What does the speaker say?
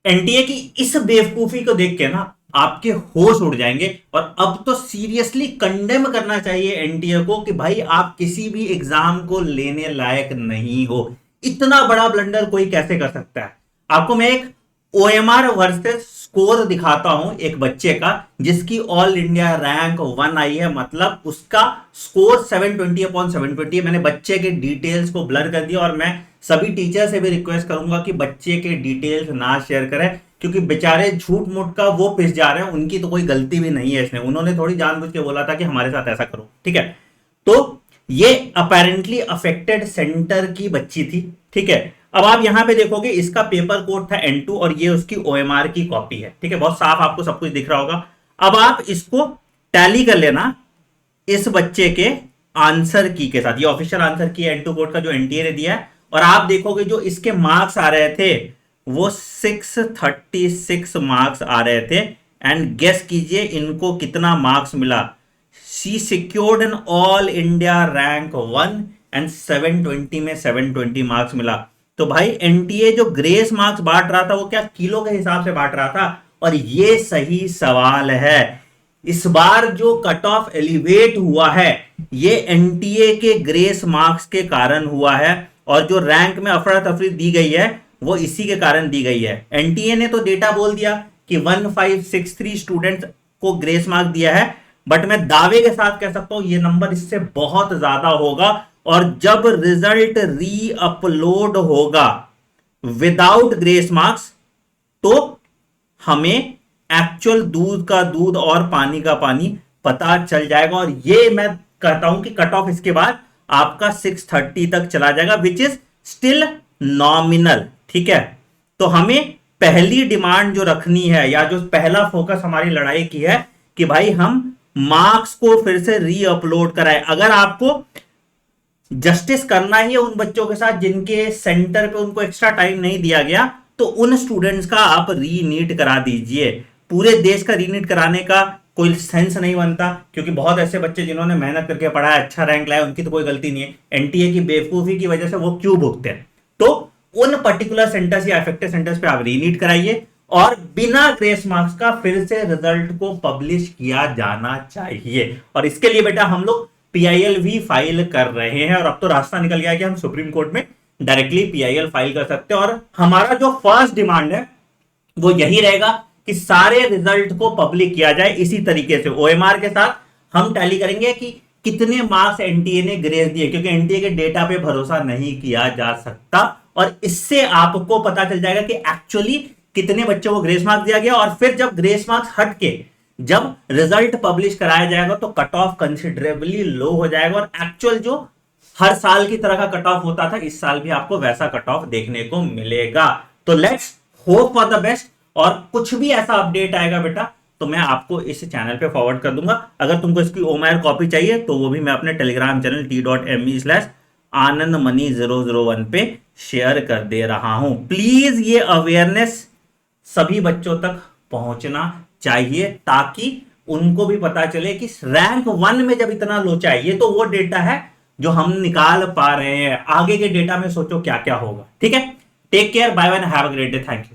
NTA की इस बेवकूफी को देख के ना आपके होश उड़ जाएंगे। और अब तो सीरियसली कंडेम करना चाहिए एनटीए को कि भाई आप किसी भी एग्जाम को लेने लायक नहीं हो। इतना बड़ा ब्लंडर कोई कैसे कर सकता है। आपको मैं एक ओएमआर वर्सेस स्कोर दिखाता हूं एक बच्चे का जिसकी ऑल इंडिया रैंक 1 आई है, मतलब उसका स्कोर 720/720 है। मैंने बच्चे के डिटेल्स को ब्लर कर दिया और मैं सभी टीचर से भी रिक्वेस्ट करूंगा कि बच्चे के डिटेल्स ना शेयर करें, क्योंकि बेचारे झूठ मूठ का वो पिस जा रहे हैं। उनकी तो कोई गलती भी नहीं है इसमें, उन्होंने थोड़ी जानबूझ के बोला था कि हमारे साथ ऐसा करो, ठीक है। तो ये अपेरेंटली अफेक्टेड सेंटर की बच्ची थी, ठीक है। अब आप यहां पे देखोगे इसका पेपर कोड था N2 और ये उसकी OMR की कॉपी है, ठीक है। बहुत साफ आपको सब कुछ दिख रहा होगा। अब आप इसको टैली कर लेना इस बच्चे के आंसर की के साथ। ये ऑफिशियल आंसर की N2 कोड का जो एनटीए ने दिया है, और आप देखोगे जो इसके मार्क्स आ रहे थे वो 636 मार्क्स आ रहे थे। एंड गेस कीजिए इनको कितना मार्क्स मिला। She secured an all India rank 1 and 720 में 720 मार्क्स मिला। तो भाई एनटीए जो ग्रेस मार्क्स बांट रहा था वो क्या किलो के हिसाब से बांट रहा था? और ये सही सवाल है। इस बार जो कट ऑफ एलिवेट हुआ है ये एनटीए के ग्रेस मार्क्स के कारण हुआ है, और जो रैंक में अफरा तफरी दी गई है वो इसी के कारण दी गई है। एनटीए ने तो डेटा बोल दिया कि 1563 स्टूडेंट्स को ग्रेस मार्क दिया है, बट मैं दावे के साथ कह सकता हूं ये नंबर इससे बहुत ज्यादा होगा। और जब रिजल्ट री अपलोड होगा विदाउट ग्रेस मार्क्स तो हमें एक्चुअल दूध का दूध और पानी का पानी पता चल जाएगा। और ये मैं कहता हूं कि कट ऑफ इसके बाद आपका 630 तक चला जाएगा, विच इज स्टिल नॉमिनल, ठीक है। तो हमें पहली डिमांड जो रखनी है या जो पहला फोकस हमारी लड़ाई की है कि भाई हम मार्क्स को फिर से री अपलोड कराएं। अगर आपको जस्टिस करना ही है उन बच्चों के साथ जिनके सेंटर पे उनको एक्स्ट्रा टाइम नहीं दिया गया, तो उन स्टूडेंट्स का आप री नीट करा दीजिए। पूरे देश का री नीट कराने का कोई सेंस नहीं बनता, क्योंकि बहुत ऐसे बच्चे जिन्होंने मेहनत करके पढ़ा है, अच्छा रैंक लाया, उनकी तो कोई गलती नहीं है। एनटीए की बेवकूफी की वजह से वो क्यों भुगते हैं? तो उन पर्टिकुलर सेंटर्स या अफेक्टेड सेंटर्स पे आप री नीट कराइए और बिना ग्रेस मार्क्स का फिर से रिजल्ट को पब्लिश किया जाना चाहिए। और इसके लिए बेटा हम लोग पीआईएल भी फाइल कर रहे हैं, और अब तो रास्ता निकल गया कि हम सुप्रीम कोर्ट में डायरेक्टली पीआईएल फाइल कर सकते हैं। और हमारा जो फर्स्ट डिमांड है वो यही रहेगा कि सारे रिजल्ट को पब्लिक किया जाए इसी तरीके से। ओएमआर के साथ हम टैली करेंगे कि कितने मार्क्स एनटीए ने ग्रेस दिए, क्योंकि एनटीए के डेटा पे भरोसा नहीं किया जा सकता। और इससे आपको पता चल जाएगा कि एक्चुअली कितने बच्चों को ग्रेस मार्क्स दिया गया। और फिर जब ग्रेस मार्क्स हट के जब रिजल्ट पब्लिश कराया जाएगा तो कट ऑफ कंसिडरेबली लो हो जाएगा, और एक्चुअल जो हर साल की तरह का कट ऑफ होता था इस साल भी आपको वैसा कट ऑफ देखने को मिलेगा। तो let's hope for the best. और कुछ भी ऐसा अपडेट आएगा बेटा तो मैं आपको इस चैनल पे फॉरवर्ड कर दूंगा। अगर तुमको इसकी ओमायर कॉपी चाहिए तो वो भी मैं अपने टेलीग्राम चैनल t.me/anandmani001 पे शेयर कर दे रहा हूं। प्लीज ये अवेयरनेस सभी बच्चों तक पहुंचना चाहिए ताकि उनको भी पता चले कि रैंक 1 में जब इतना लोचा है, ये तो वो डेटा है जो हम निकाल पा रहे हैं, आगे के डेटा में सोचो क्या क्या होगा। ठीक है, take care, bye bye, have a great day, thank you.